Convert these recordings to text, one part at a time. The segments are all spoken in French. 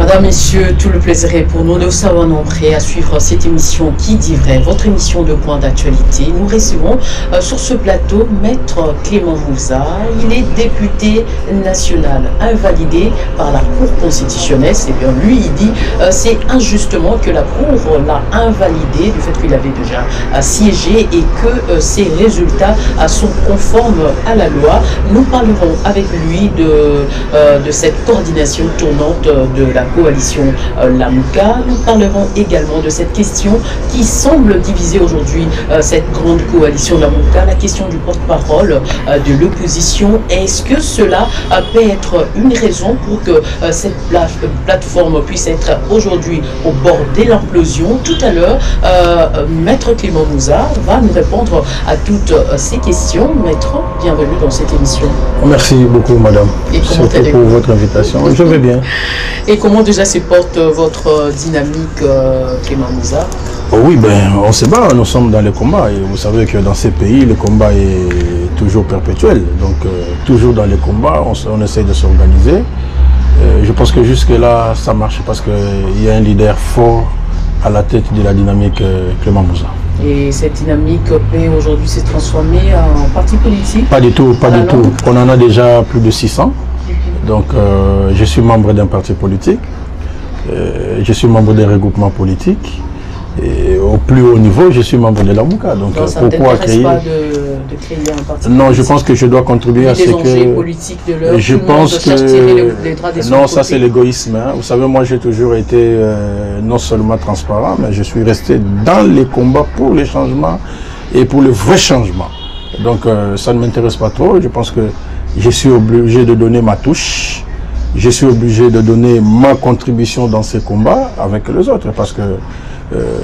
Mesdames, Messieurs, tout le plaisir est pour nous. Nous sommes nombreux à suivre cette émission Qui dit vrai, votre émission de point d'actualité. Nous recevons sur ce plateau Maître Clément Mouza. Il est député national invalidé par la Cour constitutionnelle. C'est bien lui, il dit c'est injustement que la Cour l'a invalidé du fait qu'il avait déjà siégé et que ses résultats sont conformes à la loi. Nous parlerons avec lui de cette coordination tournante de la coalition Lamouka. Nous parlerons également de cette question qui semble diviser aujourd'hui cette grande coalition Lamouka, la question du porte-parole de l'opposition. Est-ce que cela peut être une raison pour que cette plateforme puisse être aujourd'hui au bord de l'implosion? Tout à l'heure, Maître Clément Mouza va nous répondre à toutes ces questions. Maître, bienvenue dans cette émission. Merci beaucoup, madame. Et surtout pour votre invitation. Je vais bien. Et comment déjà se porte votre dynamique, Clément Mouza? Oh oui, ben, on se bat, nous sommes dans les combats. Et vous savez que dans ces pays, le combat est toujours perpétuel. Donc, toujours dans les combats, on essaie de s'organiser. Je pense que jusque-là, ça marche parce qu'il y a un leader fort à la tête de la dynamique Clément Mouza. Et cette dynamique peut aujourd'hui se transformer en parti politique? Pas du tout, pas du tout. On en a déjà plus de 600. Donc, je suis membre d'un parti politique. Je suis membre d'un regroupement politique. Et au plus haut niveau, je suis membre de la Lamouka. Donc, pourquoi créer pas de créer un parti Non, politique. je pense que je dois contribuer à ce que... politiques de l'heure, je pense que... les draps des non, ça c'est l'égoïsme. Hein. Vous savez, moi j'ai toujours été non seulement transparent, mais je suis resté dans les combats pour les changements et pour le vrai changement. Donc, ça ne m'intéresse pas trop. Je pense que je suis obligé de donner ma touche. Je suis obligé de donner ma contribution dans ces combats avec les autres parce que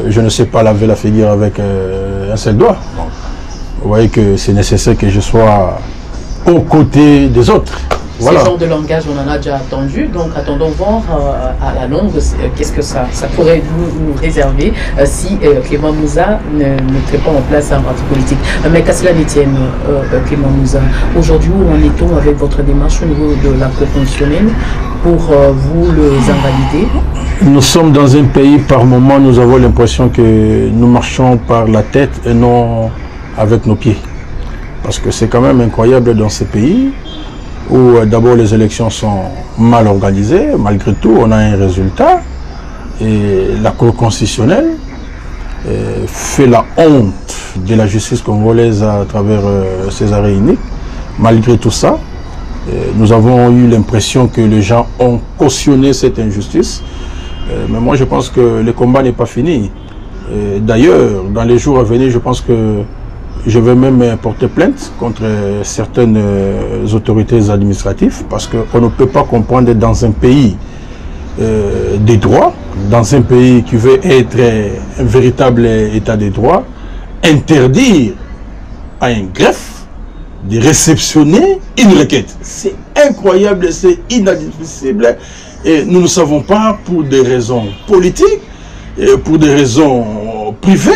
je ne sais pas laver la figure avec un seul doigt. Donc, vous voyez que c'est nécessaire que je sois aux côtés des autres. Voilà. Ce genre de langage, on en a déjà attendu, donc attendons voir à la longue qu'est-ce que ça pourrait nous réserver si Clément Mouza ne mettrait pas en place un parti politique. Mais qu'à cela ne tienne, Clément Mouza, aujourd'hui, où en est-on avec votre démarche au niveau de la Cour constitutionnelle pour vous les invalider? Nous sommes dans un pays, par moment, nous avons l'impression que nous marchons par la tête et non avec nos pieds. Parce que c'est quand même incroyable dans ces pays où d'abord les élections sont mal organisées, malgré tout on a un résultat et la Cour constitutionnelle fait la honte de la justice congolaise à travers ses arrêts uniques. Malgré tout ça, nous avons eu l'impression que les gens ont cautionné cette injustice, mais moi je pense que le combat n'est pas fini. D'ailleurs, dans les jours à venir, je pense que je vais même porter plainte contre certaines autorités administratives parce qu'on ne peut pas comprendre dans un pays des droits, dans un pays qui veut être un véritable état des droits, interdire à un greffe de réceptionner une requête. C'est incroyable, c'est inadmissible et nous ne savons pas pour des raisons politiques, pour des raisons privées,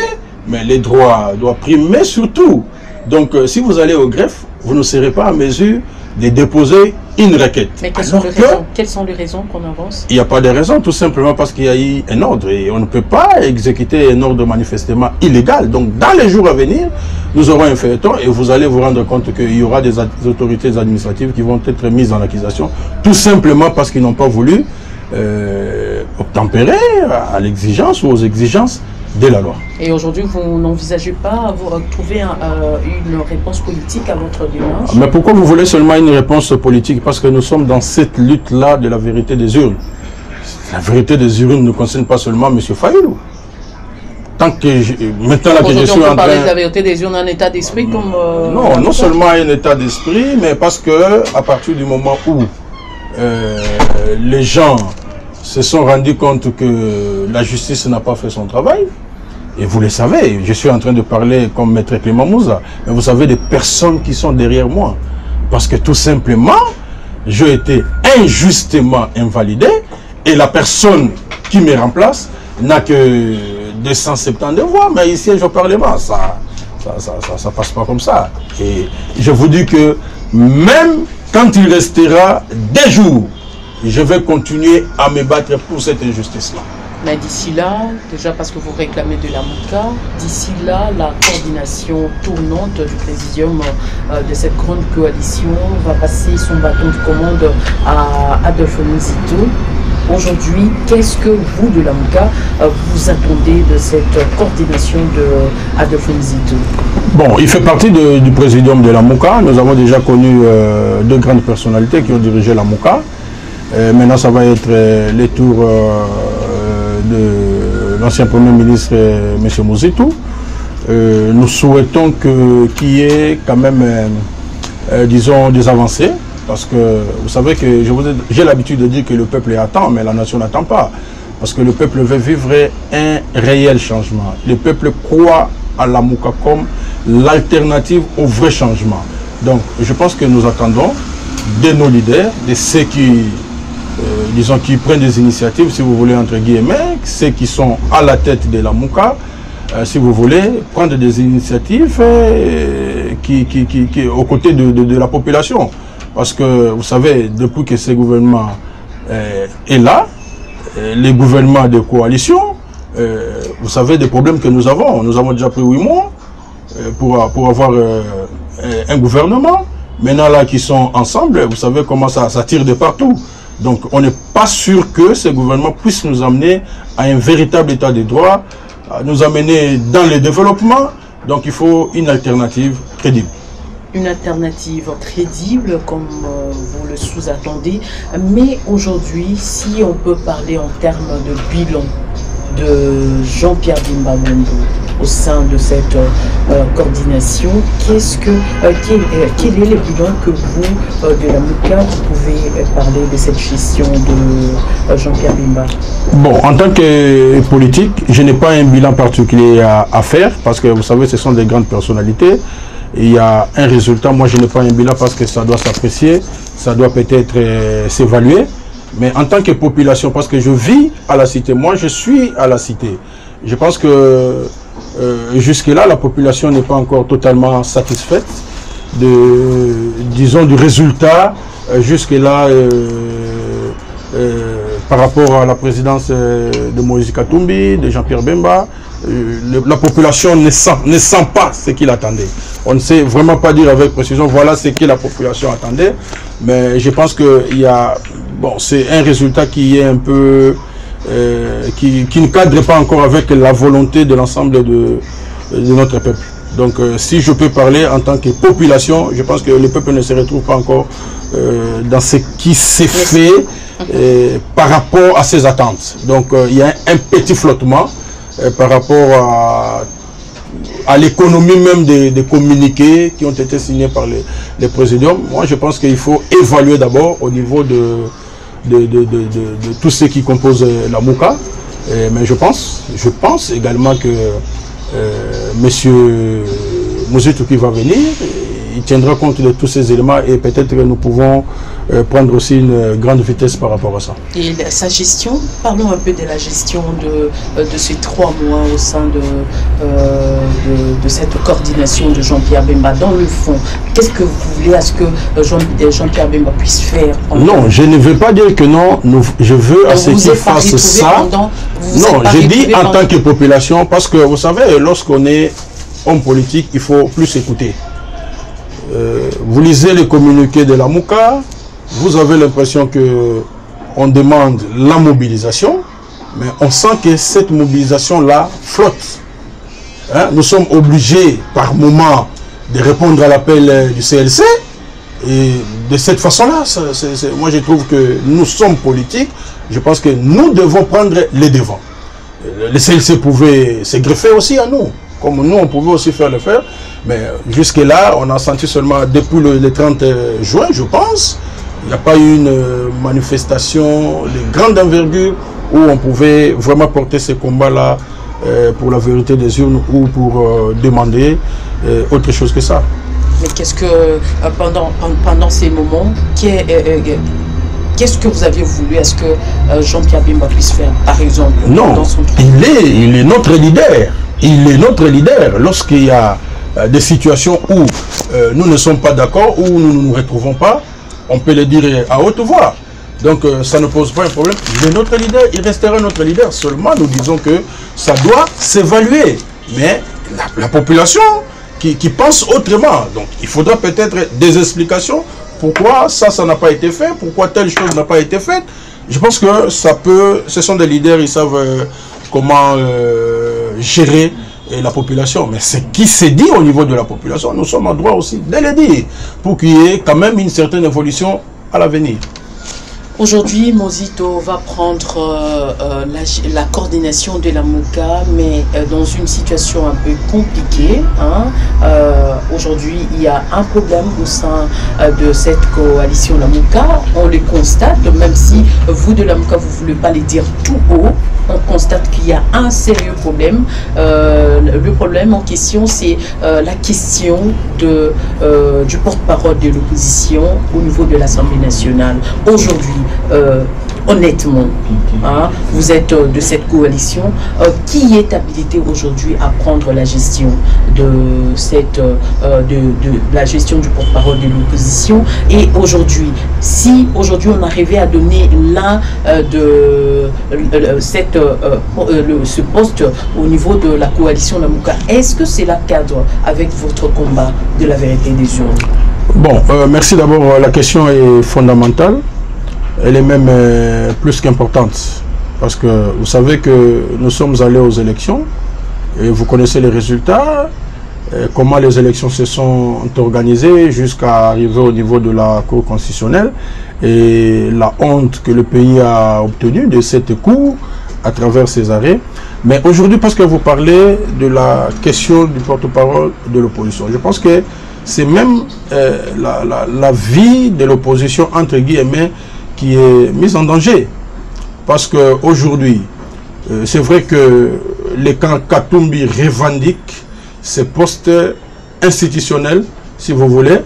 mais les droits doivent primer surtout. Donc, si vous allez au greffe, vous ne serez pas en mesure de déposer une requête. Mais quelles sont les raisons qu'on avance? Il n'y a pas de raison, tout simplement parce qu'il y a eu un ordre. Et on ne peut pas exécuter un ordre manifestement illégal. Donc, dans les jours à venir, nous aurons un feuilleton et vous allez vous rendre compte qu'il y aura des autorités administratives qui vont être mises en accusation, tout simplement parce qu'ils n'ont pas voulu obtempérer à l'exigence ou aux exigences de la loi. Et aujourd'hui, vous n'envisagez pas trouver une réponse politique à votre démarche? Mais pourquoi vous voulez seulement une réponse politique? Parce que nous sommes dans cette lutte-là de la vérité des urnes. La vérité des urnes ne concerne pas seulement M. Fayulu. Tant que maintenant là que je suis en train... parler de la vérité des urnes, un état d'esprit comme... non, non seulement un état d'esprit, mais parce que à partir du moment où les gens se sont rendus compte que la justice n'a pas fait son travail, et vous le savez, je suis en train de parler comme Maître Clément Mouza, mais vous savez des personnes qui sont derrière moi, parce que tout simplement, j'ai été injustement invalidé, et la personne qui me remplace n'a que 270 voix, mais ici, je parle pas, ça passe pas comme ça. Et je vous dis que même quand il restera des jours je vais continuer à me battre pour cette injustice-là. Mais d'ici là, déjà parce que vous réclamez de la MOUCA, d'ici là, la coordination tournante du présidium de cette grande coalition va passer son bâton de commande à Adolphe Muzito. Aujourd'hui, qu'est-ce que vous, de la MOUCA, vous attendez de cette coordination de Adolphe Muzito? Bon, il fait partie du présidium de la MOUCA. Nous avons déjà connu deux grandes personnalités qui ont dirigé la MOUCA. Maintenant, ça va être les tours de l'ancien Premier ministre, M. Muzito. Nous souhaitons qu'il y ait quand même, disons, des avancées. Parce que vous savez que j'ai l'habitude de dire que le peuple attend, mais la nation n'attend pas. Parce que le peuple veut vivre un réel changement. Le peuple croit à la MOUCA comme l'alternative au vrai changement. Donc, je pense que nous attendons de nos leaders, de ceux qui, disons, qui prennent des initiatives, si vous voulez, entre guillemets, ceux qui sont à la tête de la MOUCA, si vous voulez, prendre des initiatives aux côtés de la population. Parce que, vous savez, depuis que ce gouvernement est là, les gouvernements de coalition, vous savez des problèmes que nous avons. Nous avons déjà pris 8 mois pour avoir un gouvernement. Maintenant, là, qui sont ensemble, vous savez comment ça tire de partout. Donc, on n'est pas sûr que ce gouvernement puisse nous amener à un véritable état de droit, à nous amener dans le développement. Donc, il faut une alternative crédible. Une alternative crédible, comme vous le sous-attendez. Mais aujourd'hui, si on peut parler en termes de bilan de Jean-Pierre Bemba Mwendo au sein de cette coordination, quel est le bilan que vous, de la MOUCA, vous pouvez parler de cette gestion de Jean-Pierre Bemba? Bon, en tant que politique, je n'ai pas un bilan particulier à faire, parce que vous savez, ce sont des grandes personnalités. Il y a un résultat, moi je n'ai pas un bilan parce que ça doit s'apprécier, ça doit peut-être s'évaluer. Mais en tant que population, parce que je vis à la cité, moi je suis à la cité. Je pense que jusque-là, la population n'est pas encore totalement satisfaite disons, du résultat jusque-là par rapport à la présidence de Moïse Katumbi, de Jean-Pierre Bemba. La population ne sent pas ce qu'il attendait. On ne sait vraiment pas dire avec précision, voilà ce que la population attendait. Mais je pense que c'est un résultat qui est un peu, qui ne cadre pas encore avec la volonté de l'ensemble de notre peuple. Donc si je peux parler en tant que population, je pense que le peuple ne se retrouve pas encore dans ce qui s'est fait par rapport à ses attentes. Donc il y a un petit flottement par rapport à l'économie même des communiqués qui ont été signés par les présidiums. Moi, je pense qu'il faut évaluer d'abord au niveau de tous ceux qui composent la MOUCA. Mais je pense également que M. Muzito qui va venir, il tiendra compte de tous ces éléments et peut-être que nous pouvons prendre aussi une grande vitesse par rapport à ça. Et sa gestion, parlons un peu de la gestion de ces 3 mois au sein de cette coordination de Jean-Pierre Bemba. Dans le fond, qu'est-ce que vous voulez à ce que Jean-Pierre Bemba puisse faire? Non, je ne veux pas dire que non, je veux à ce qu'il fasse ça. Non, je dis en tant que population, parce que vous savez, lorsqu'on est homme politique, il faut plus écouter. Vous lisez les communiqués de la MOUCA, vous avez l'impression qu'on demande la mobilisation, mais on sent que cette mobilisation-là flotte. Hein? Nous sommes obligés par moment de répondre à l'appel du CLC, et de cette façon-là, moi je trouve que nous sommes politiques, je pense que nous devons prendre les devants. Le CLC pouvait se greffer aussi à nous. Comme nous, on pouvait aussi faire le faire. Mais jusque-là, on a senti seulement depuis le 30 juin, je pense, il n'y a pas eu une manifestation de grande envergure où on pouvait vraiment porter ce combat-là pour la vérité des urnes ou pour demander autre chose que ça. Mais qu'est-ce que, pendant ces moments, qu'est-ce que vous aviez voulu à ce que Jean-Pierre Bemba puisse faire, par exemple? Non, dans son il est notre leader. Il est notre leader. Lorsqu'il y a des situations où nous ne sommes pas d'accord, où nous ne nous retrouvons pas, on peut le dire à haute voix. Donc ça ne pose pas un problème. Mais notre leader, il restera notre leader. Seulement, nous disons que ça doit s'évaluer. Mais la population qui pense autrement. Donc il faudra peut-être des explications. Pourquoi ça n'a pas été fait? Pourquoi telle chose n'a pas été faite? Je pense que ça peut... Ce sont des leaders, ils savent comment gérer la population. Mais ce qui s'est dit au niveau de la population, nous sommes en droit aussi de le dire. Pour qu'il y ait quand même une certaine évolution à l'avenir. Aujourd'hui, Mozito va prendre la coordination de la MOCA, mais dans une situation un peu compliquée. Hein. Aujourd'hui, il y a un problème au sein de cette coalition la MOCA. On le constate, même si vous de la MOCA, vous ne voulez pas le dire tout haut. On constate qu'il y a un sérieux problème. Le problème en question, c'est la question du porte-parole de l'opposition au niveau de l'Assemblée nationale. Aujourd'hui, honnêtement, hein, vous êtes de cette coalition, qui est habilité aujourd'hui à prendre la gestion de la gestion du porte-parole de l'opposition? Et aujourd'hui, si aujourd'hui on arrivait à donner l'un ce poste au niveau de la coalition Lamouka, est-ce que c'est la cadre avec votre combat de la vérité des urnes? Bon, merci d'abord. La question est fondamentale. Elle est même plus qu'importante. Parce que vous savez que nous sommes allés aux élections et vous connaissez les résultats, comment les élections se sont organisées jusqu'à arriver au niveau de la Cour constitutionnelle et la honte que le pays a obtenue de cette Cour à travers ces arrêts. Mais aujourd'hui, parce que vous parlez de la question du porte-parole de l'opposition, je pense que c'est même la vie de l'opposition, entre guillemets, qui est mise en danger. Parce qu'aujourd'hui, c'est vrai que les camps Katumbi revendiquent ces postes institutionnels, si vous voulez,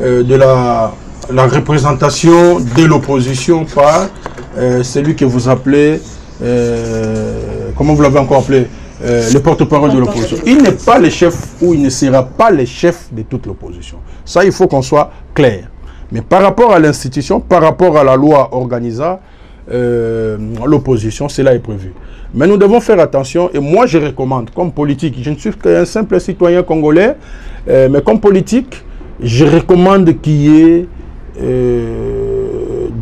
de la représentation de l'opposition par celui que vous appelez, comment vous l'avez encore appelé, le porte-parole de l'opposition. Il n'est pas le chef ou il ne sera pas le chef de toute l'opposition. Ça, il faut qu'on soit clair. Mais par rapport à l'institution, par rapport à la loi organisant l'opposition, cela est prévu. Mais nous devons faire attention, et moi je recommande, comme politique, je ne suis qu'un simple citoyen congolais, mais comme politique, je recommande qu'il y ait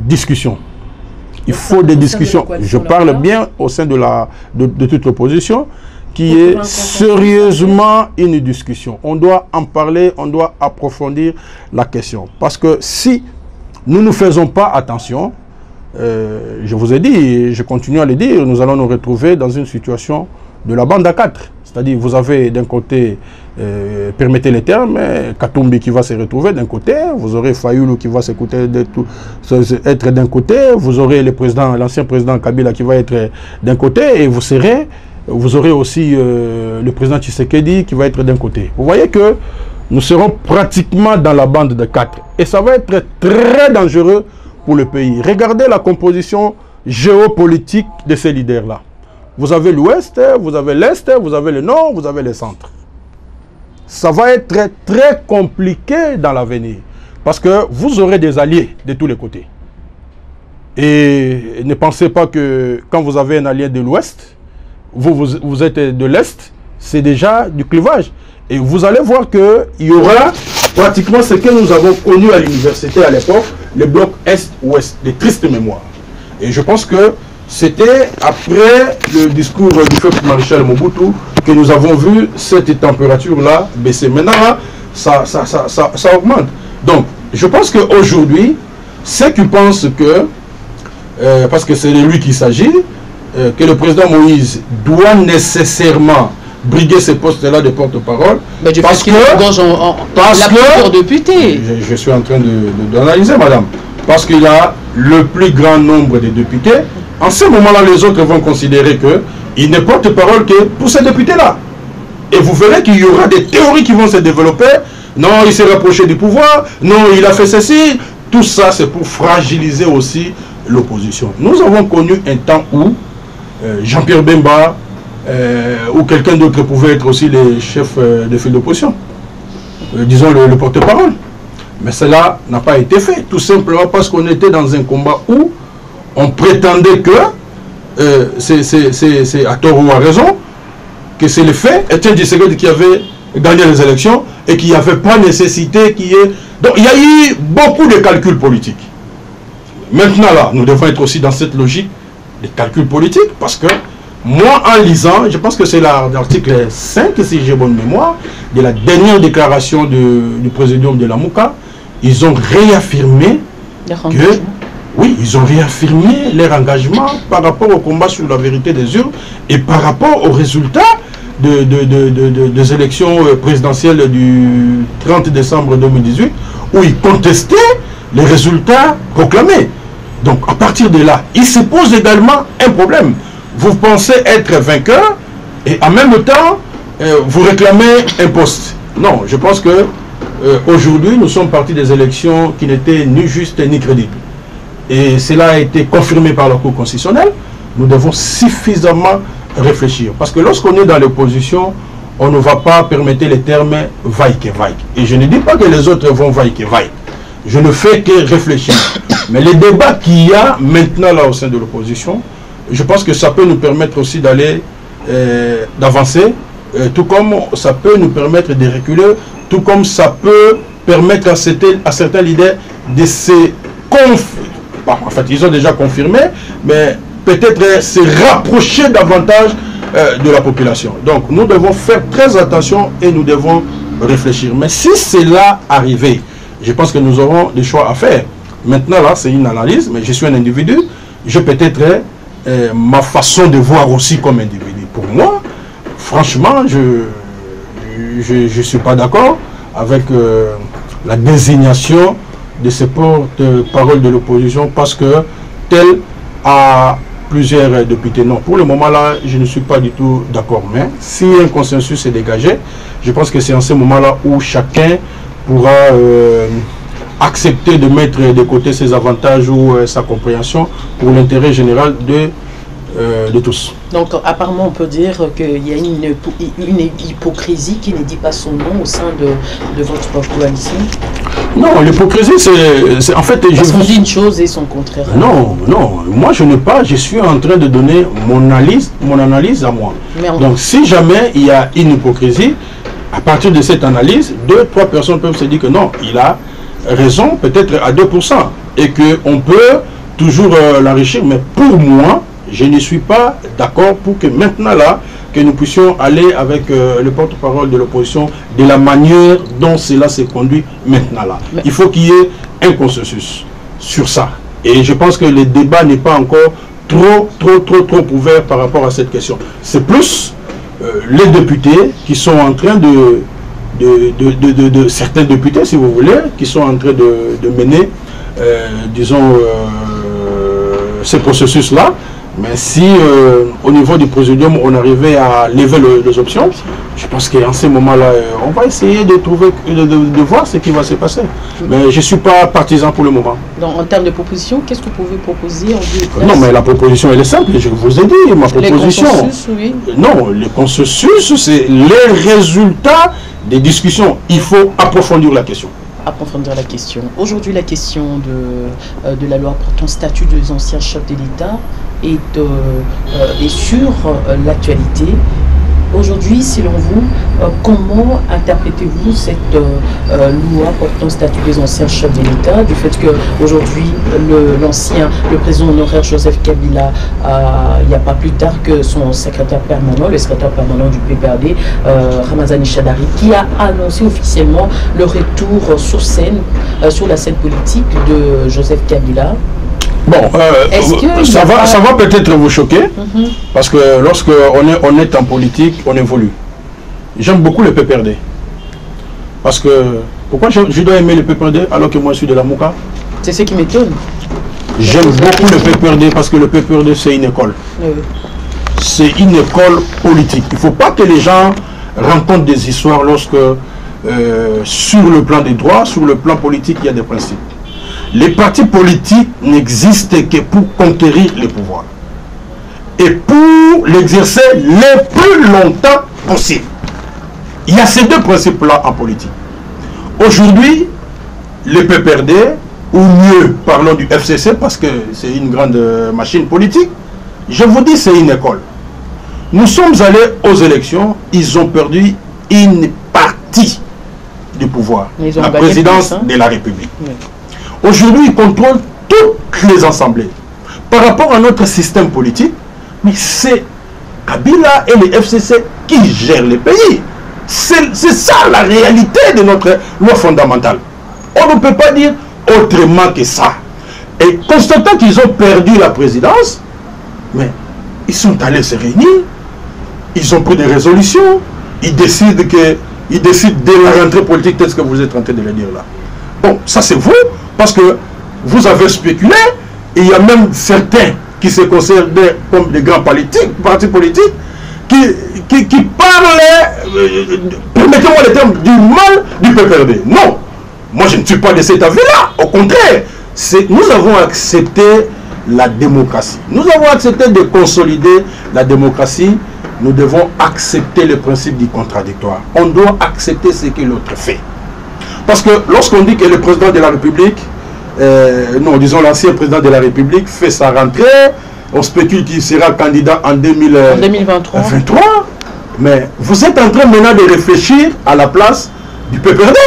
discussion. Il faut des discussions. Je parle bien au sein de toute l'opposition, qui est sérieusement une discussion. On doit en parler, on doit approfondir la question. Parce que si nous ne faisons pas attention, je vous ai dit, et je continue à le dire, nous allons nous retrouver dans une situation de la bande à quatre. C'est-à-dire, vous avez d'un côté, permettez les termes, Katumbi qui va se retrouver d'un côté, vous aurez Fayoulou qui va être d'un côté, vous aurez l'ancien président Kabila qui va être d'un côté, et vous aurez aussi le président Tshisekedi qui va être d'un côté. Vous voyez que nous serons pratiquement dans la bande de 4. Et ça va être très dangereux pour le pays. Regardez la composition géopolitique de ces leaders-là. Vous avez l'Ouest, vous avez l'Est, vous avez le Nord, vous avez le Centre. Ça va être très, très compliqué dans l'avenir. Parce que vous aurez des alliés de tous les côtés. Et ne pensez pas que quand vous avez un allié de l'Ouest, vous êtes de l'Est, c'est déjà du clivage. Et vous allez voir qu'il y aura pratiquement ce que nous avons connu à l'université à l'époque, le bloc Est-Ouest, des tristes mémoires. Et je pense que c'était après le discours du feu maréchal Mobutu que nous avons vu cette température-là baisser. Maintenant, ça augmente. Donc, je pense qu'aujourd'hui, ceux qui pensent que, parce que c'est de lui qu'il s'agit, que le président Moïse doit nécessairement briguer ces postes-là de porte-parole. Parce que je suis en train d'analyser, madame. Parce qu'il a le plus grand nombre de députés. En ce moment-là, les autres vont considérer qu'il ne porte-parole que pour ces députés-là. Et vous verrez qu'il y aura des théories qui vont se développer. Non, il s'est rapproché du pouvoir. Non, il a fait ceci. Tout ça, c'est pour fragiliser aussi l'opposition. Nous avons connu un temps où Jean-Pierre Bemba ou quelqu'un d'autre pouvait être aussi les chefs de file d'opposition. Disons le porte-parole. Mais cela n'a pas été fait. Tout simplement parce qu'on était dans un combat où On prétendait que, c'est à tort ou à raison, que c'est le fait, Étienne Tshisekedi qui avait gagné les élections et qu'il n'y avait pas nécessité qu'il y ait... Donc il y a eu beaucoup de calculs politiques. Maintenant là, nous devons être aussi dans cette logique des calculs politiques parce que moi en lisant, je pense que c'est l'article 5, si j'ai bonne mémoire, de la dernière déclaration du présidium de la Mouka, ils ont réaffirmé que... Oui, ils ont réaffirmé leur engagement par rapport au combat sur la vérité des urnes et par rapport aux résultats des élections présidentielles du 30 décembre 2018 où ils contestaient les résultats proclamés. Donc à partir de là, il se pose également un problème. Vous pensez être vainqueur et en même temps vous réclamez un poste. Non, je pense que aujourd'hui nous sommes partis des élections qui n'étaient ni justes ni crédibles. Et cela a été confirmé par la Cour constitutionnelle. Nous devons suffisamment réfléchir. Parce que lorsqu'on est dans l'opposition, on ne va pas permettre les termes vaille que vaille. Et je ne dis pas que les autres vont vaille que vaille. Je ne fais que réfléchir. Mais les débats qu'il y a maintenant là au sein de l'opposition, je pense que ça peut nous permettre aussi d'aller, d'avancer, tout comme ça peut nous permettre de reculer, tout comme ça peut permettre à certains leaders de se en fait, ils ont déjà confirmé, mais peut-être se rapprocher davantage de la population. Donc, nous devons faire très attention et nous devons réfléchir. Mais si c'est là arrivé, je pense que nous aurons des choix à faire. Maintenant, là, c'est une analyse, mais je suis un individu. Je peut-être ma façon de voir aussi comme individu. Pour moi, franchement, je ne suis pas d'accord avec la désignation de ces porte-parole de l'opposition parce que tel a plusieurs députés. Non, pour le moment là, je ne suis pas du tout d'accord. Mais si un consensus est dégagé, je pense que c'est en ce moment-là où chacun pourra accepter de mettre de côté ses avantages ou sa compréhension pour l'intérêt général de tous. Donc apparemment on peut dire qu'il y a une hypocrisie qui ne dit pas son nom au sein de votre coalition. Non, l'hypocrisie c'est en fait... Parce qu'on dit une chose et son contraire. Non, non, moi je n'ai pas, je suis en train de donner mon analyse à moi. Donc si jamais il y a une hypocrisie, à partir de cette analyse, 2-3 personnes peuvent se dire que non, il a raison peut-être à 2% et qu'on peut toujours l'enrichir, mais pour moi, je ne suis pas d'accord pour que maintenant là, que nous puissions aller avec le porte-parole de l'opposition de la manière dont cela se conduit maintenant là. Mais il faut qu'il y ait un consensus sur ça. Et je pense que le débat n'est pas encore trop ouvert par rapport à cette question. C'est plus les députés qui sont en train certains députés, si vous voulez, qui sont en train de mener, disons, ce processus-là. Mais si au niveau du présidium on arrivait à lever les options, je pense qu'en ce moment-là, on va essayer de trouver, de voir ce qui va se passer. Mais je ne suis pas partisan pour le moment. Donc en termes de proposition, qu'est-ce que vous pouvez proposer en Non, mais la proposition elle est simple, je vous ai dit, ma proposition. Les consensus, oui. Non, le consensus, c'est les résultats des discussions. Il faut approfondir la question. Approfondir la question. Aujourd'hui, la question de la loi portant statut des anciens chefs de l'État est sur l'actualité. Aujourd'hui, selon vous, comment interprétez-vous cette loi portant statut des anciens chefs de l'État, du fait qu'aujourd'hui, le président honoraire Joseph Kabila, il n'y a pas plus tard que son secrétaire permanent, le secrétaire permanent du PPRD, Ramazani Chadari, qui a annoncé officiellement le retour sur la scène politique de Joseph Kabila. Bon, ça va peut-être vous choquer, parce que lorsque on est en politique, on évolue. J'aime beaucoup le PPRD. Parce que, pourquoi je dois aimer le PPRD alors que moi je suis de la Mouka? C'est ce qui m'étonne. J'aime beaucoup le PPRD parce que le PPRD c'est une école. C'est une école politique. Il ne faut pas que les gens rencontrent des histoires lorsque, sur le plan des droits, sur le plan politique, il y a des principes. Les partis politiques n'existent que pour conquérir le pouvoir et pour l'exercer le plus longtemps possible. Il y a ces deux principes-là en politique. Aujourd'hui, le PPRD ou mieux, parlons du FCC, parce que c'est une grande machine politique, je vous dis, c'est une école. Nous sommes allés aux élections, ils ont perdu une partie du pouvoir, la présidence de la République. Oui. Aujourd'hui, ils contrôlent toutes les assemblées. Par rapport à notre système politique, mais c'est Kabila et les FCC qui gèrent les pays. C'est ça la réalité de notre loi fondamentale. On ne peut pas dire autrement que ça. Et constatant qu'ils ont perdu la présidence, mais ils sont allés se réunir, ils ont pris des résolutions, ils décident de la rentrée politique, tel que vous êtes en train de le dire là. Bon, ça c'est vous, parce que vous avez spéculé, et il y a même certains qui se considèrent comme des grands partis politiques, qui parlaient, permettez-moi le terme, du mal du PPRD. Non, moi je ne suis pas de cet avis-là, au contraire, nous avons accepté la démocratie. Nous avons accepté de consolider la démocratie. Nous devons accepter le principe du contradictoire. On doit accepter ce que l'autre fait. Parce que lorsqu'on dit que le président de la République, non, disons l'ancien président de la République fait sa rentrée, on spécule qu'il sera candidat en 2023. Mais vous êtes en train maintenant de réfléchir à la place du PPRD.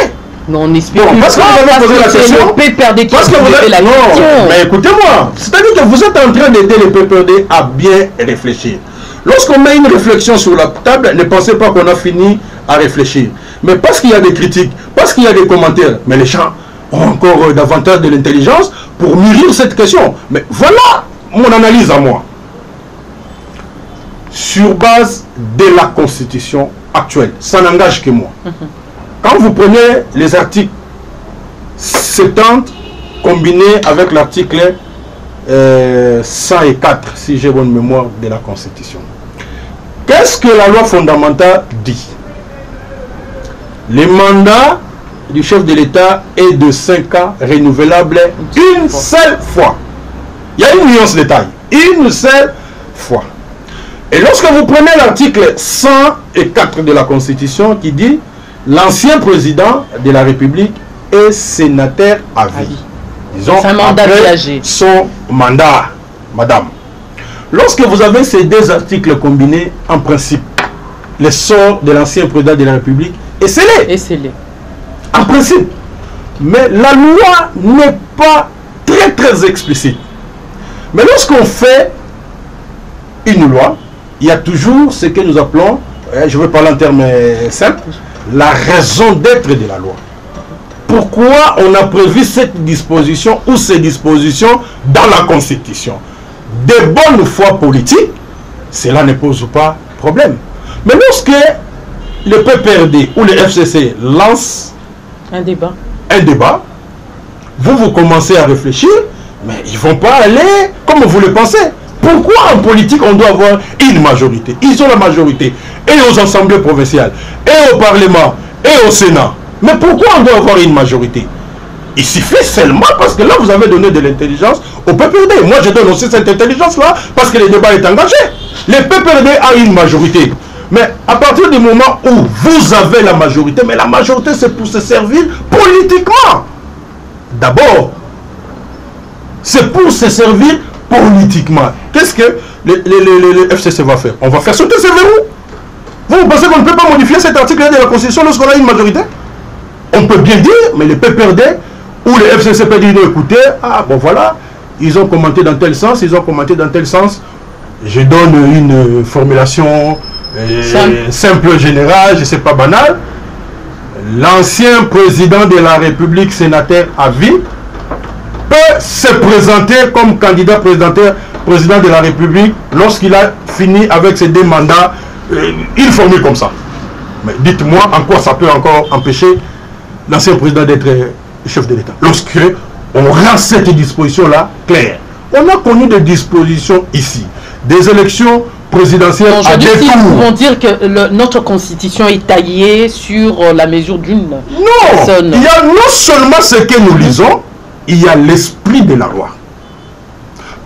Non, on espère bon, parce que vous avez posé la question. Le PPRD qui parce que vous avez la question. Mais écoutez-moi, c'est-à-dire que vous êtes en train d'aider le PPRD à bien réfléchir. Lorsqu'on met une réflexion sur la table, ne pensez pas qu'on a fini à réfléchir. Mais parce qu'il y a des critiques, parce qu'il y a des commentaires, mais les gens ont encore davantage de l'intelligence pour mûrir cette question. Mais voilà mon analyse à moi. Sur base de la Constitution actuelle, ça n'engage que moi. Quand vous prenez les articles 70 combinés avec l'article 104, si j'ai bonne mémoire, de la Constitution, qu'est-ce que la loi fondamentale dit? Le mandat du chef de l'État est de 5 ans, renouvelable une seule fois. Il y a une nuance de taille. Une seule fois. Et lorsque vous prenez l'article 104 de la Constitution qui dit l'ancien président de la République est sénateur à vie. Disons, après son mandat, madame. Lorsque vous avez ces deux articles combinés, en principe, le sort de l'ancien président de la République est scellé. En principe. Mais la loi n'est pas très explicite. Mais lorsqu'on fait une loi, il y a toujours ce que nous appelons, je vais parler en termes simples, la raison d'être de la loi. Pourquoi on a prévu cette disposition ou ces dispositions dans la Constitution? De bonne foi politique, cela ne pose pas problème. Mais lorsque le PPRD ou le FCC lance un débat, vous commencez à réfléchir, mais ils ne vont pas aller comme vous le pensez. Pourquoi en politique on doit avoir une majorité? Ils ont la majorité et aux assemblées provinciales, et au Parlement, et au Sénat. Mais pourquoi on doit avoir une majorité? Il suffit seulement parce que là vous avez donné de l'intelligence au PPRD. Moi je donne aussi cette intelligence-là parce que le débat est engagé. Le PPRD a une majorité. Mais à partir du moment où vous avez la majorité, mais la majorité c'est pour se servir politiquement. D'abord, c'est pour se servir politiquement. Qu'est-ce que le FCC va faire? On va faire sauter ces verrous. Vous pensez qu'on ne peut pas modifier cet article de la Constitution lorsqu'on a une majorité? On peut bien dire, mais le PPRD ou le FCC peut dire, écoutez, ah bon voilà, ils ont commenté dans tel sens, ils ont commenté dans tel sens. Je donne une formulation simple, générale, je ne sais pas, banale. L'ancien président de la République, sénateur à vie, peut se présenter comme candidat président de la République lorsqu'il a fini avec ses 2 mandats. Une formule comme ça. Mais dites-moi en quoi ça peut encore empêcher l'ancien président d'être chef de l'État. Lorsque on rend cette disposition-là claire. On a connu des dispositions ici. Des élections présidentielles à deux tours. Nous pouvons dire que notre constitution est taillée sur la mesure d'une personne. Il y a non seulement ce que nous lisons, il y a l'esprit de la loi.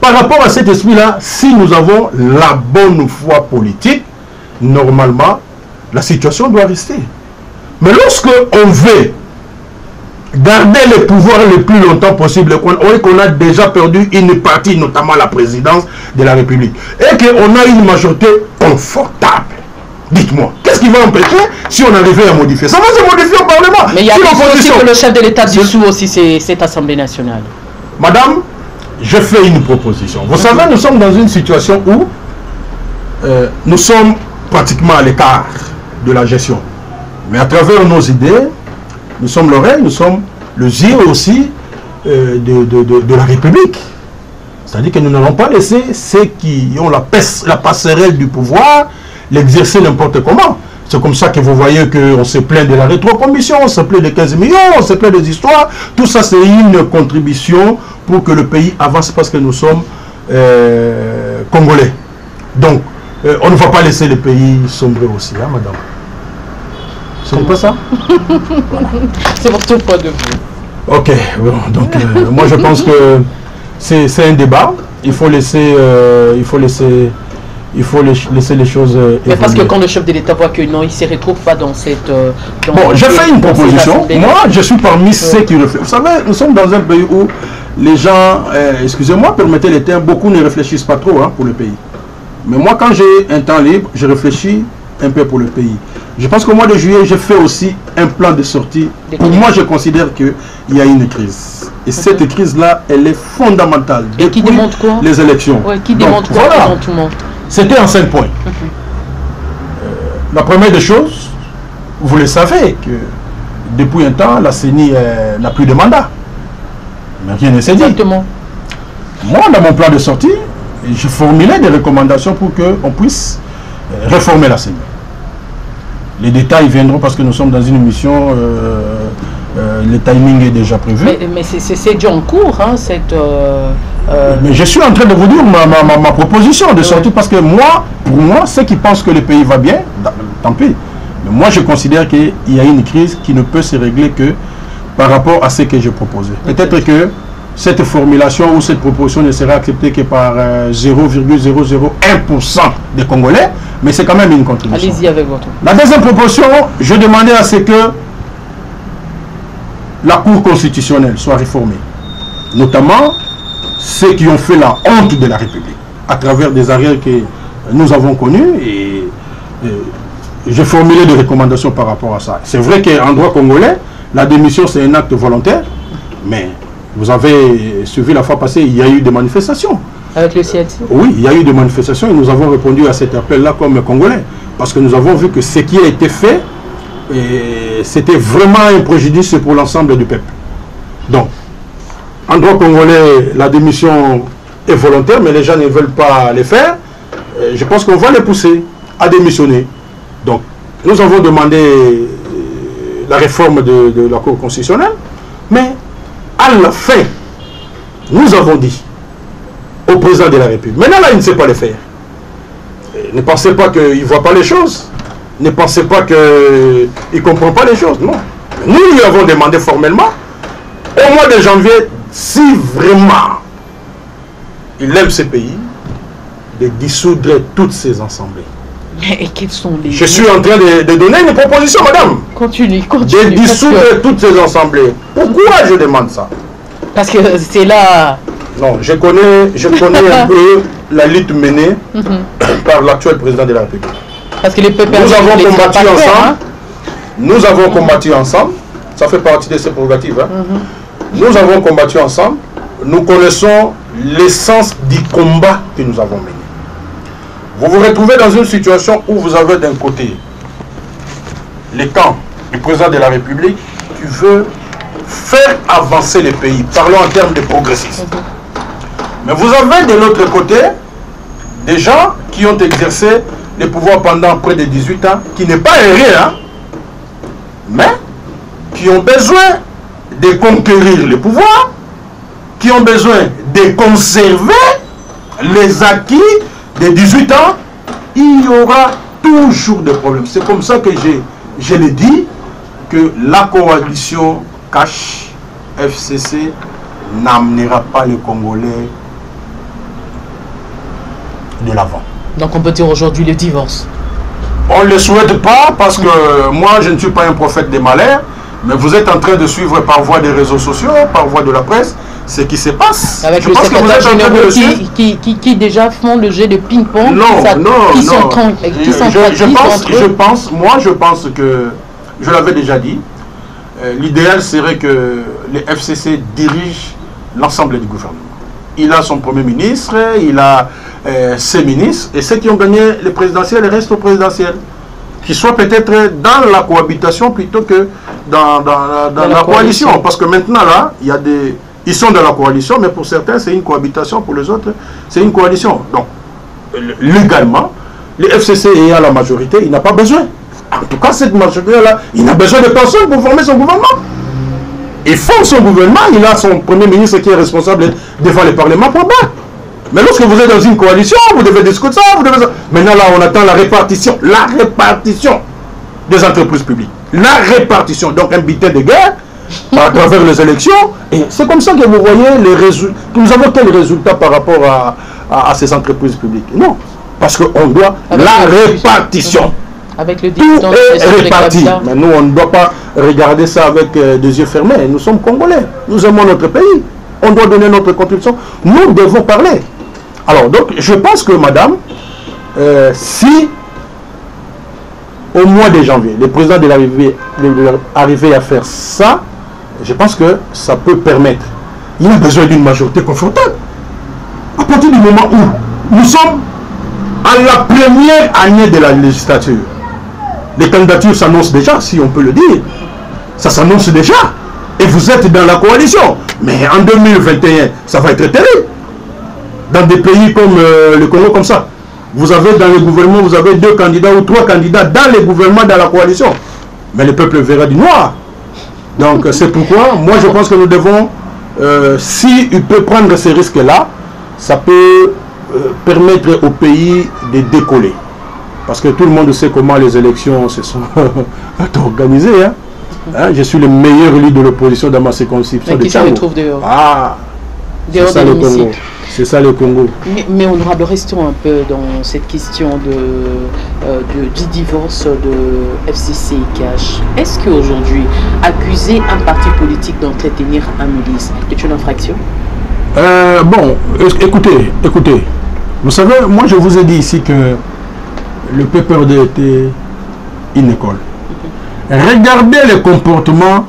Par rapport à cet esprit-là, si nous avons la bonne foi politique, normalement, la situation doit rester. Mais lorsque on veut garder le pouvoir le plus longtemps possible, qu'on a déjà perdu une partie, notamment la présidence de la République, et qu'on a une majorité confortable. Dites-moi, qu'est-ce qui va empêcher si on arrivait à modifier? Ça va se modifier au Parlement. Mais il y a aussi que le chef de l'État dissout aussi cette Assemblée nationale. Madame, je fais une proposition. Vous savez, nous sommes dans une situation où nous sommes pratiquement à l'écart de la gestion. Mais à travers nos idées, nous sommes l'oreille, nous sommes le yeux aussi de la République. C'est-à-dire que nous n'allons pas laisser ceux qui ont la passerelle du pouvoir l'exercer n'importe comment. C'est comme ça que vous voyez qu'on se plaint de la rétrocommission, on se plaint de 15 millions, on se plaint des histoires. Tout ça, c'est une contribution pour que le pays avance parce que nous sommes Congolais. Donc, on ne va pas laisser le pays sombrer aussi, hein, madame. Ce n'est pas ça? Voilà. C'est votre point de vue. Ok, bon, donc moi je pense que c'est un débat. Il faut laisser les choses mais parce que quand le chef de l'État voit que non, il ne se retrouve pas dans cette... bon, j'ai fait une proposition. Moi, je suis parmi ceux qui réfléchissent. Vous savez, nous sommes dans un pays où les gens, excusez-moi, permettez les termes, beaucoup ne réfléchissent pas trop pour le pays. Mais moi, quand j'ai un temps libre, je réfléchis un peu pour le pays. Je pense qu'au mois de juillet, j'ai fait aussi un plan de sortie. Pour moi, je considère qu'il y a une crise. Et cette crise-là, elle est fondamentale. Et qui démontre quoi? Les élections. Ouais, qui démontre quoi? Voilà. Tout le monde. C'était en 5 points. La première des choses, vous le savez, que depuis un temps, la CENI n'a plus de mandat. Mais rien ne s'est dit. Exactement. Moi, dans mon plan de sortie, je formulais des recommandations pour qu'on puisse réformer la CENI. Les détails viendront parce que nous sommes dans une mission, le timing est déjà prévu. Mais c'est déjà en cours, hein, cette... Mais je suis en train de vous dire ma proposition de sortie parce que moi, pour moi, ceux qui pensent que le pays va bien, tant pis. Mais moi, je considère qu'il y a une crise qui ne peut se régler que par rapport à ce que j'ai proposé. Peut-être que cette formulation ou cette proposition ne sera acceptée que par 0,001% des Congolais, mais c'est quand même une contribution. Allez-y avec votre... La deuxième proposition, je demandais à ce que la Cour constitutionnelle soit réformée, notamment ceux qui ont fait la honte de la République, à travers des arrêts que nous avons connus, et j'ai formulé des recommandations par rapport à ça. C'est vrai qu'en droit congolais, la démission c'est un acte volontaire, mais vous avez suivi la fois passée, il y a eu des manifestations. Avec le CNC? Oui, il y a eu des manifestations et nous avons répondu à cet appel-là comme Congolais, parce que nous avons vu que ce qui a été fait, c'était vraiment un préjudice pour l'ensemble du peuple. Donc, en droit congolais, la démission est volontaire, mais les gens ne veulent pas le faire. Je pense qu'on va les pousser à démissionner. Donc, nous avons demandé la réforme de la Cour constitutionnelle, mais à la fin, nous avons dit au président de la République, maintenant là, il ne sait pas le faire. Ne pensez pas qu'il ne voit pas les choses. Ne pensez pas qu'il ne comprend pas les choses. Non. Nous lui avons demandé formellement, au mois de janvier, si vraiment il aime ce pays, de dissoudre toutes ces assemblées. Et quels sont les... Je suis en train de donner une proposition, madame. Continue. De dissoudre toutes ces assemblées. Pourquoi je demande ça? Parce que c'est là... Non, je connais un peu la lutte menée par l'actuel président de la République. Parce que les peuples... Nous avons combattu ensemble. Hein? Nous avons combattu ensemble. Ça fait partie de ses prérogatives. Hein? Nous avons combattu ensemble. Nous connaissons l'essence du combat que nous avons mené. Vous vous retrouvez dans une situation où vous avez d'un côté les camps du président de la République qui veut faire avancer le pays. Parlons en termes de progressisme. Mais vous avez de l'autre côté des gens qui ont exercé le pouvoir pendant près de 18 ans, qui n'est pas erré, hein, mais qui ont besoin de conquérir le pouvoir, qui ont besoin de conserver les acquis de 18 ans. Il y aura toujours des problèmes. C'est comme ça que je l'ai dit, que la coalition Cash FCC n'amenera pas les Congolais de l'avant. Donc on peut dire aujourd'hui le divorce. On ne le souhaite pas parce que moi je ne suis pas un prophète des malheurs, Mais vous êtes en train de suivre par voie des réseaux sociaux, par voie de la presse, ce qui se passe. Avec le secrétaire général qui déjà font le jeu de ping-pong. Je pense que, je l'avais déjà dit, l'idéal serait que les FCC dirigent l'ensemble du gouvernement. Il a son premier ministre, il a ses ministres, et ceux qui ont gagné les présidentielles restent au présidentiel. Qui soient peut-être dans la cohabitation plutôt que dans la coalition. Parce que maintenant, là, il y a des... Ils sont dans la coalition, mais pour certains, c'est une cohabitation. Pour les autres, c'est une coalition. Donc, légalement, les FCC ayant la majorité, il n'a pas besoin. En tout cas, cette majorité-là, il n'a besoin de personne pour former son gouvernement. Il forme son gouvernement, il a son premier ministre qui est responsable devant le Parlement pour bas. Mais lorsque vous êtes dans une coalition, vous devez discuter ça, vous devez... Maintenant, là, on attend la répartition des entreprises publiques. La répartition, donc un butin de guerre à travers les élections. Et c'est comme ça que vous voyez les résultats. Nous avons quels résultats par rapport à ces entreprises publiques? Non, parce qu'on doit avec la répartition. Avec le tout est réparti. Mais nous, on ne doit pas regarder ça avec des yeux fermés. Nous sommes Congolais. Nous aimons notre pays. On doit donner notre contribution. Nous devons parler. Alors, donc, je pense que, madame, si au mois de janvier, le président de arriver à faire ça, je pense que ça peut permettre. Il a besoin d'une majorité confortable. À partir du moment où nous sommes à la première année de la législature, les candidatures s'annoncent déjà, si on peut le dire. Ça s'annonce déjà. Et vous êtes dans la coalition. Mais en 2021, ça va être terrible. Dans des pays comme le Congo, comme ça. Vous avez dans le gouvernement, vous avez 2 candidats ou 3 candidats dans le gouvernement, dans la coalition. Mais le peuple verra du noir. Donc c'est pourquoi, moi je pense que nous devons, s'il peut prendre ces risques-là, ça peut permettre au pays de décoller. Parce que tout le monde sait comment les élections se sont organisées. Hein, je suis le meilleur élu de l'opposition dans ma circonscription de Tchamo. Qui se retrouve dehors? Dehors de l'hémicycle. C'est ça le Congo. Mais honorable, restons un peu dans cette question du divorce de FCC et Cash. Est-ce qu'aujourd'hui, accuser un parti politique d'entretenir un milice est une infraction? Bon, écoutez. Vous savez, moi je vous ai dit ici que le PPRD était une école. Regardez le comportement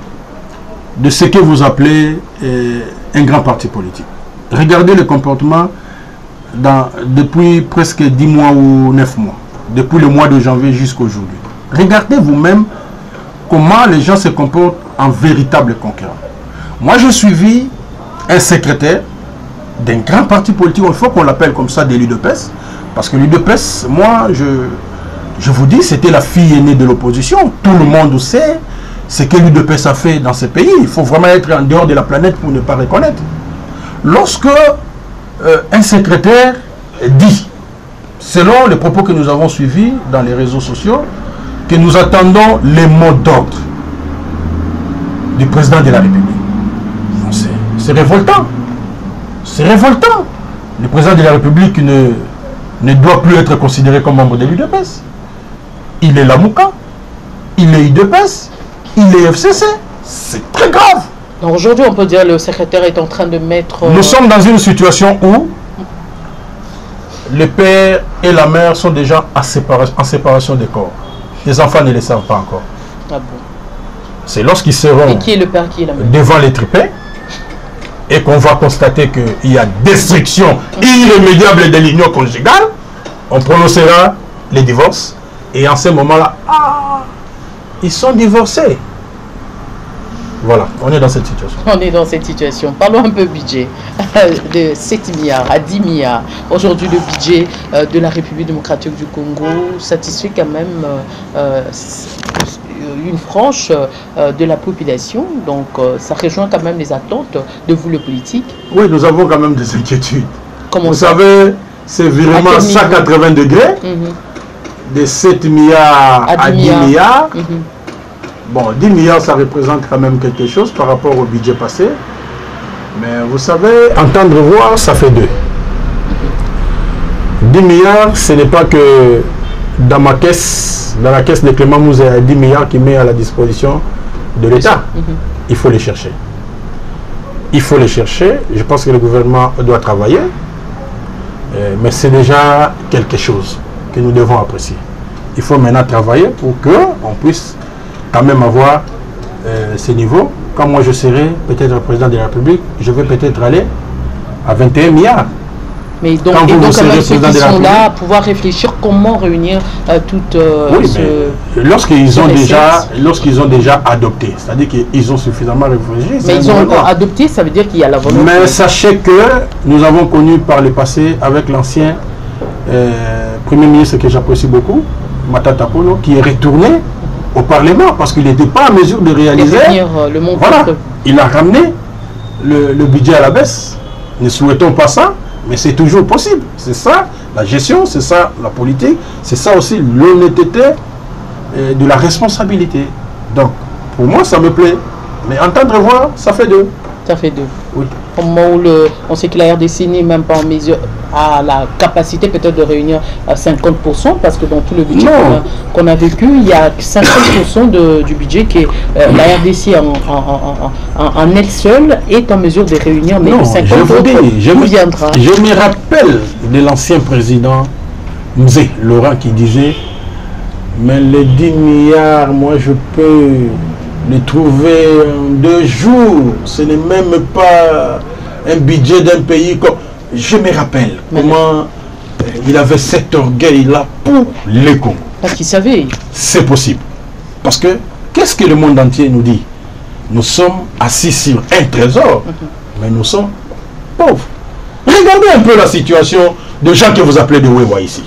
de ce que vous appelez un grand parti politique. Regardez le comportement depuis presque 10 mois ou 9 mois. Depuis le mois de janvier jusqu'à aujourd'hui. Regardez vous-même comment les gens se comportent en véritable concurrent. Moi, j'ai suivi un secrétaire d'un grand parti politique, il faut qu'on l'appelle comme ça, de l'UDPS. Parce que l'UDPS, moi, je vous dis, c'était la fille aînée de l'opposition. Tout le monde sait ce que l'UDPS a fait dans ce pays. Il faut vraiment être en dehors de la planète pour ne pas reconnaître. Lorsque un secrétaire dit, selon les propos que nous avons suivis dans les réseaux sociaux, que nous attendons les mots d'ordre du président de la République. C'est révoltant. C'est révoltant. Le président de la République ne doit plus être considéré comme membre de l'UDPS. Il est Lamouka, il est UDPS, il est FCC. C'est très grave. Donc aujourd'hui, on peut dire que le secrétaire est en train de mettre... Nous sommes dans une situation où le père et la mère sont déjà en séparation des corps. Les enfants ne le savent pas encore. Ah bon. C'est lorsqu'ils seront et qui est le père, qui est la mère? Devant les tripins et qu'on va constater qu'il y a destruction irrémédiable de l'union conjugale, on prononcera les divorces. Et en ce moment-là, ils sont divorcés. Voilà, on est dans cette situation. On est dans cette situation. Parlons un peu budget. De 7 milliards à 10 milliards. Aujourd'hui, le budget de la République démocratique du Congo satisfait quand même une frange de la population. Donc, ça rejoint quand même les attentes de vous, le politique. Oui, nous avons quand même des inquiétudes. Comment vous savez, c'est vraiment 180 degrés. De 7 milliards à 10 milliards. Bon, 10 milliards, ça représente quand même quelque chose par rapport au budget passé. Mais vous savez, entendre voir, ça fait 2. 10 milliards, ce n'est pas que dans ma caisse, dans la caisse de Clément Mouzé, il y a 10 milliards qui met à la disposition de l'État. Il faut les chercher. Il faut les chercher. Je pense que le gouvernement doit travailler. Mais c'est déjà quelque chose que nous devons apprécier. Il faut maintenant travailler pour qu'on puisse quand même avoir ces niveaux. Quand moi je serai peut-être président de la République, je vais peut-être aller à 21 milliards. Mais donc, quand même ceux qui sont là, pouvoir réfléchir comment réunir toute lorsqu'ils ont déjà adopté, c'est-à-dire qu'ils ont suffisamment réfléchi. Mais ils ont adopté, ça veut dire qu'il y a la volonté. Mais sachez que nous avons connu par le passé avec l'ancien Premier ministre que j'apprécie beaucoup, Matata Polo, qui est retourné au Parlement parce qu'il n'était pas en mesure de réaliser. Le monde voilà, il a ramené le budget à la baisse. Ne souhaitons pas ça. Mais c'est toujours possible. C'est ça la gestion, c'est ça la politique, c'est ça aussi l'honnêteté de la responsabilité. Donc, pour moi, ça me plaît. Mais entendre voir, ça fait deux. Ça fait deux. Oui. Au moment où on sait que la RDC n'est même pas en mesure, à la capacité peut-être de réunir 50%, parce que dans tout le budget qu'on a vécu, il y a 50% du budget que la RDC en elle seule est en mesure de réunir, mais non, 50% viendra. Je me rappelle de l'ancien président Mzé Laurent qui disait, mais les 10 milliards, moi je peux les trouver en 2 jours. Ce n'est même pas un budget d'un pays comme... Je me rappelle comment il avait cet orgueil-là pour les Congo. Parce qu'il savait. C'est possible. Parce que, qu'est-ce que le monde entier nous dit? Nous sommes assis sur un trésor, mais nous sommes pauvres. Regardez un peu la situation de gens que vous appelez de Wewa ici.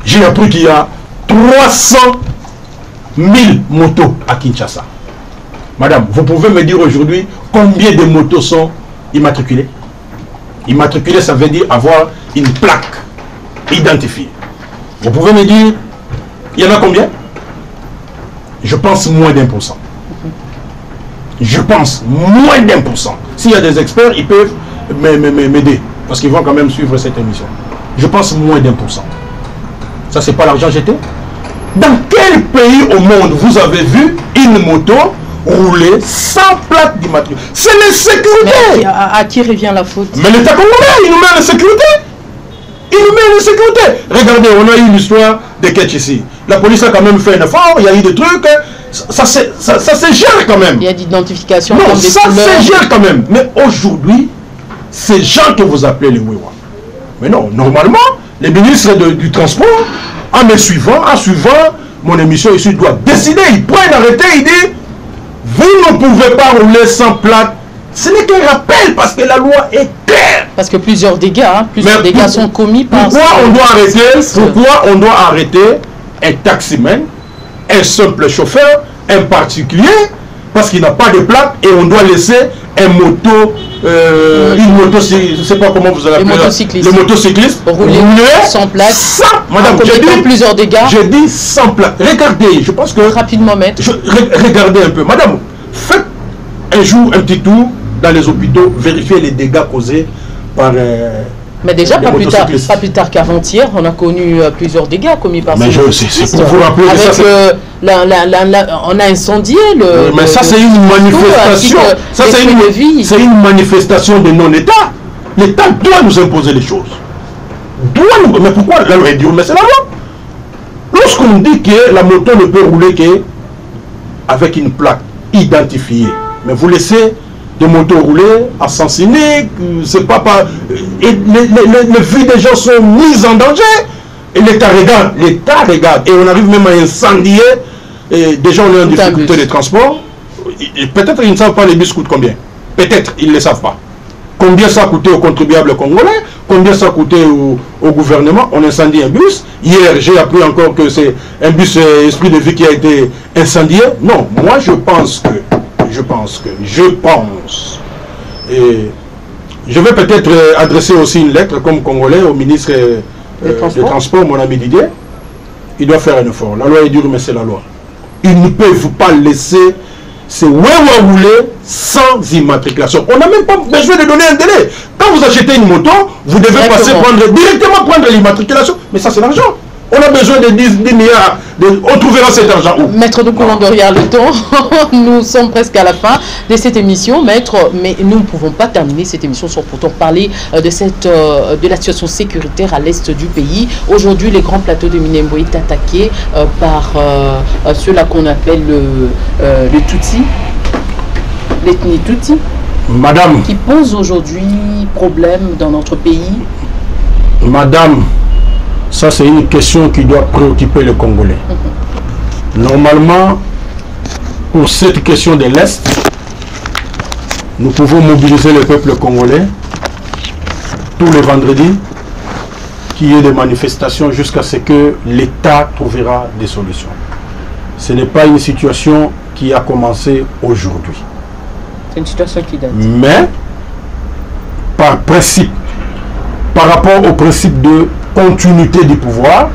J'ai appris qu'il y a 300 000 motos à Kinshasa. Madame, vous pouvez me dire aujourd'hui combien de motos sont immatriculées? Immatriculées, ça veut dire avoir une plaque identifiée. Vous pouvez me dire, il y en a combien? Je pense moins d'1%. Je pense moins d'1%. S'il y a des experts, ils peuvent m'aider. Parce qu'ils vont quand même suivre cette émission. Je pense moins d'1%. Ça, c'est pas l'argent jeté? Dans quel pays au monde vous avez vu une moto rouler sans plaque d'immatriculation? C'est l'insécurité. À qui revient la faute? Mais l'État congolais, il nous met en insécurité. Il nous met en insécurité. Regardez, on a eu l'histoire de Ketch ici. La police a quand même fait un effort, il y a eu des trucs. Ça se gère quand même. Il y a d'identification. Non, ça se gère quand même. Mais aujourd'hui, ces gens que vous appelez les Wewa. Mais non, normalement, les ministres du transport, en me suivant, mon émission ici, doit décider. Ils prennent arrêté, ils disent, vous ne pouvez pas rouler sans plaque. Ce n'est qu'un rappel parce que la loi est claire. Parce que plusieurs dégâts, sont commis par... Pourquoi on doit arrêter un taximan, un simple chauffeur, un particulier, parce qu'il n'a pas de plaque et on doit laisser un moto, une moto, je ne sais pas comment vous allez appeler le motocycliste, rouler sans plaque. Madame, plusieurs dégâts. Je dis sans plaque. Regardez, je pense que... Rapidement, maître. Regardez un peu. Madame, faites un jour un petit tour dans les hôpitaux, vérifiez les dégâts causés par... mais déjà, pas plus tard qu'avant-hier, on a connu plusieurs dégâts commis par ces motocyclistes. Pour vous rappeler avec ça, on a incendié mais ça, c'est une manifestation. Ça, c'est une manifestation de non-État. L'État doit nous imposer les choses. Mais pourquoi la loi est dure? Mais c'est la loi. Lorsqu'on dit que la moto ne peut rouler qu'avec une plaque identifiée, mais vous laissez des motos rouler à sens unique, c'est pas... Et les vies des gens sont mises en danger. Et l'État regarde. Et on arrive même à incendier. Et des gens ont en difficulté de transport. Peut-être ils ne savent pas les bus coûtent combien. Peut-être ils ne le savent pas. Combien ça a coûté aux contribuables congolais? Combien ça a coûté au gouvernement? On incendie un bus. Hier, j'ai appris encore que c'est un bus Esprit de Vie qui a été incendié. Non, moi je pense. Et je vais peut-être adresser aussi une lettre comme Congolais au ministre des Transports, mon ami Didier. Il doit faire un effort. La loi est dure, mais c'est la loi. Ils ne peuvent pas laisser ces Wewa rouler sans immatriculation. On n'a même pas besoin de donner un délai. Quand vous achetez une moto, vous devez directement prendre l'immatriculation. Mais ça, c'est l'argent. On a besoin de 10 milliards. On trouvera cet argent où? Maître, nous courons derrière le temps. Nous sommes presque à la fin de cette émission, Maître. Mais nous ne pouvons pas terminer cette émission sans pourtant parler de la situation sécuritaire à l'est du pays. Aujourd'hui, les grands plateaux de Minembwe est attaqué par ceux-là qu'on appelle le Tutsi, l'ethnie Tutsi. Madame. Qui pose aujourd'hui problème dans notre pays. Madame, ça c'est une question qui doit préoccuper les Congolais. Normalement, pour cette question de l'Est, nous pouvons mobiliser le peuple congolais tous les vendredis, qu'il y ait des manifestations jusqu'à ce que l'État trouvera des solutions. Ce n'est pas une situation qui a commencé aujourd'hui. C'est une situation qui date. Mais, par principe, par rapport au principe de continuité du pouvoir,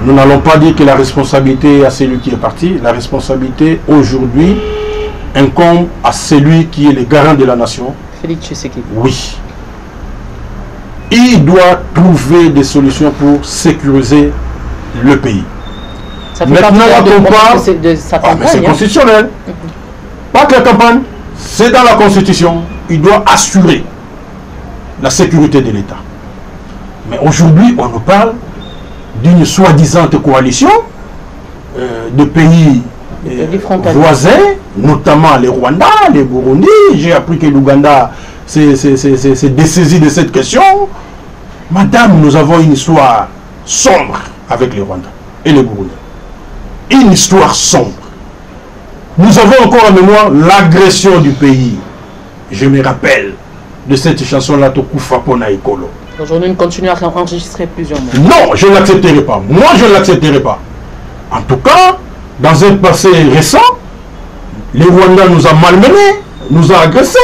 nous n'allons pas dire que la responsabilité est à celui qui est parti. La responsabilité, aujourd'hui, incombe à celui qui est le garant de la nation. Félix Tshisekedi. Oui. Il doit trouver des solutions pour sécuriser le pays. Ça fait Maintenant, la campagne, de sa campagne, c'est constitutionnel. Pas que la campagne, c'est dans la Constitution. Il doit assurer la sécurité de l'État. Mais aujourd'hui, on nous parle d'une soi-disant coalition de pays voisins, notamment les Rwandais, les Burundi. J'ai appris que l'Ouganda s'est dessaisi de cette question. Madame, nous avons une histoire sombre avec les Rwandais et les Burundi. Une histoire sombre. Nous avons encore en mémoire l'agression du pays. Je me rappelle de cette chanson-là, Tokufa Pona Ekolo. Aujourd'hui, nous continuons à enregistrer plusieurs mots. Non, je ne l'accepterai pas. Moi, je ne l'accepterai pas. En tout cas, dans un passé récent, les Rwandais nous ont malmenés, nous ont agressés.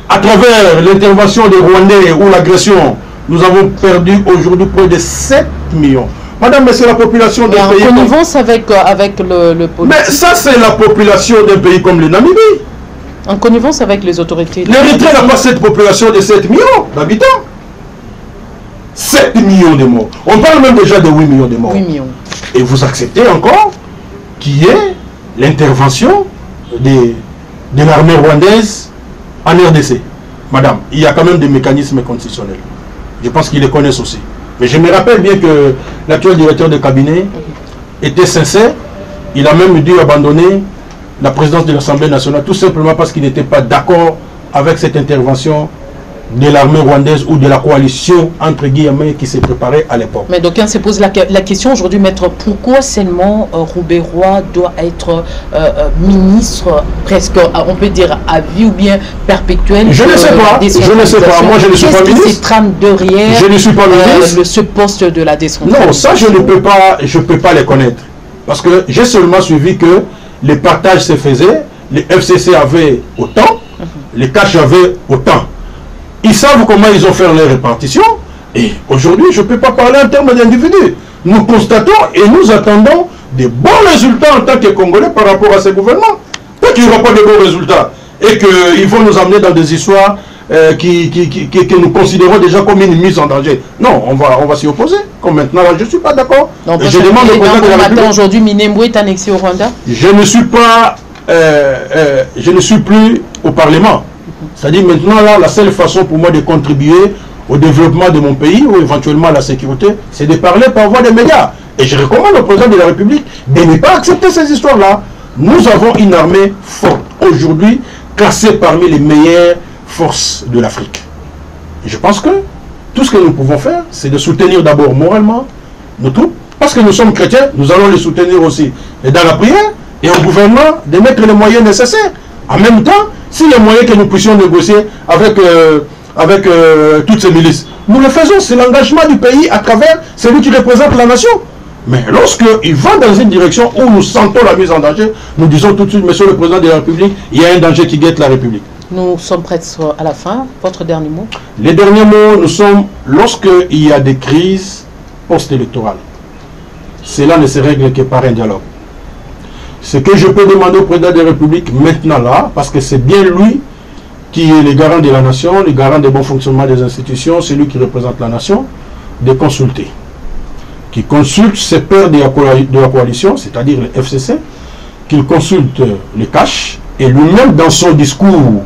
À travers l'intervention des Rwandais ou l'agression, nous avons perdu aujourd'hui près de 7 millions. Madame, mais c'est la population d'un pays... En connivence avec le politique. Mais ça, c'est la population d'un pays comme le Namibie. En connivence avec les autorités. L'Érythrée n'a pas cette population de 7 millions d'habitants. 7 millions de morts. On parle même déjà de 8 millions de morts. 8 millions. Et vous acceptez encore qu'il y ait l'intervention de l'armée rwandaise en RDC. Madame, il y a quand même des mécanismes constitutionnels. Je pense qu'ils les connaissent aussi. Mais je me rappelle bien que l'actuel directeur de cabinet était sincère. Il a même dû abandonner la présidence de l'Assemblée nationale tout simplement parce qu'il n'était pas d'accord avec cette intervention de l'armée rwandaise ou de la coalition entre guillemets qui s'est préparée à l'époque. Mais d'aucuns se posent la question aujourd'hui, maître, pourquoi seulement Roubaix-Roy doit être ministre presque, on peut dire, à vie ou bien perpétuel? Je ne sais pas, je ne sais pas, moi je ne suis pas ministre. Qu'est-ce qui trame derrière je ne suis pas ministre. Ce poste de la décentralisation? Non, ça je ne peux pas les connaître. Parce que j'ai seulement suivi que les partages se faisaient, les FCC avaient autant, les caches avaient autant. Ils savent comment ils ont fait leur répartition. Et aujourd'hui, je ne peux pas parler en termes d'individus. Nous constatons et nous attendons des bons résultats en tant que Congolais par rapport à ces gouvernements. Tant qu'il n'y aura pas de bons résultats et qu'ils vont nous amener dans des histoires que nous considérons déjà comme une mise en danger. Non, on va s'y opposer. Comme maintenant, là, je ne suis pas d'accord. Je demande au président de la République. Aujourd'hui, Minembwe est annexé au Rwanda. Je ne suis pas, je ne suis plus au Parlement. C'est-à-dire maintenant, là, la seule façon pour moi de contribuer au développement de mon pays ou éventuellement à la sécurité, c'est de parler par voie des médias. Et je recommande au président de la République de ne pas accepter ces histoires-là. Nous avons une armée forte, aujourd'hui classée parmi les meilleures forces de l'Afrique. Et je pense que tout ce que nous pouvons faire, c'est de soutenir d'abord moralement nos troupes, parce que nous sommes chrétiens, nous allons les soutenir aussi. Et dans la prière, et au gouvernement, de mettre les moyens nécessaires. En même temps, si les moyens que nous puissions négocier avec toutes ces milices, nous le faisons, c'est l'engagement du pays à travers celui qui représente la nation. Mais lorsqu'ils vont dans une direction où nous sentons la mise en danger, nous disons tout de suite, monsieur le président de la République, il y a un danger qui guette la République. Nous sommes prêts à la fin. Votre dernier mot? Les derniers mots, nous sommes, lorsqu'il y a des crises post-électorales, cela ne se règle que par un dialogue. Ce que je peux demander au président de la République maintenant là, parce que c'est bien lui qui est le garant de la nation, le garant du bon fonctionnement des institutions, c'est lui qui représente la nation, de consulter. qu'il consulte ses pairs de la coalition, c'est-à-dire le FCC, qu'il consulte le cash, et lui-même, dans son discours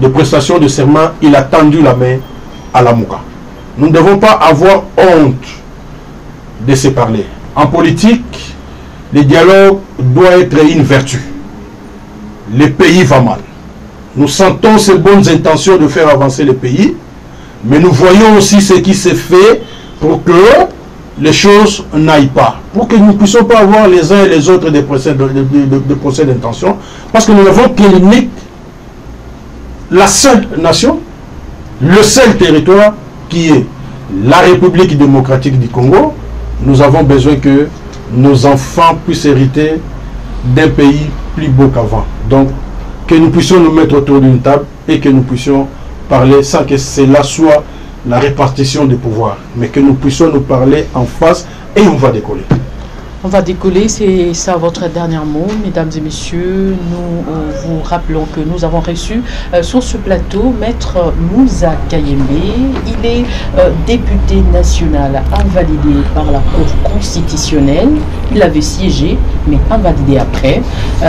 de prestation de serment, il a tendu la main à la Mouka. Nous ne devons pas avoir honte de se parler. En politique, le dialogue doit être une vertu. Le pays va mal. Nous sentons ces bonnes intentions de faire avancer le pays, mais nous voyons aussi ce qui s'est fait pour que les choses n'aillent pas. Pour que nous ne puissions pas avoir les uns et les autres des procès d'intention, parce que nous avons qu'une la seule nation, le seul territoire qui est la République démocratique du Congo. Nous avons besoin que nos enfants puissent hériter d'un pays plus beau qu'avant. Donc, que nous puissions nous mettre autour d'une table et que nous puissions parler sans que cela soit la répartition des pouvoirs, mais que nous puissions nous parler en face et on va décoller. On va décoller, c'est ça votre dernier mot, mesdames et messieurs. Nous vous rappelons que nous avons reçu sur ce plateau Maître Moussa Kayembe. Il est député national invalidé par la Cour constitutionnelle. Il avait siégé, mais invalidé après.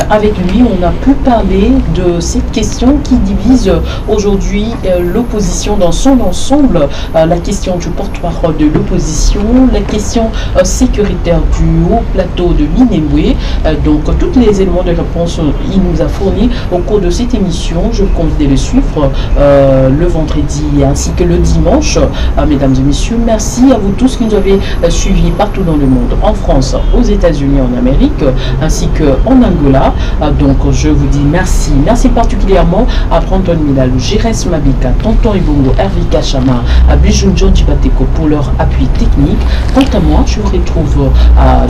Avec lui, on a pu parler de cette question qui divise aujourd'hui l'opposition dans son ensemble. La question du porte-parole de l'opposition, la question sécuritaire du haut plateau de Minembwe. Donc tous les éléments de réponse il nous a fournis au cours de cette émission. Je compte les suivre le vendredi ainsi que le dimanche. Mesdames et messieurs, merci à vous tous qui nous avez suivis partout dans le monde, en France, aux États-Unis, en Amérique, ainsi qu'en Angola. Donc je vous dis merci. Merci particulièrement à Brandon Milalou, Jérès Mabika, Tonton Ibongo, Hervé Kachama, à Bijou John Djibateko pour leur appui technique. Quant à moi, je vous retrouve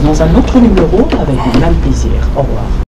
dans un autre numéro avec le même plaisir. Au revoir.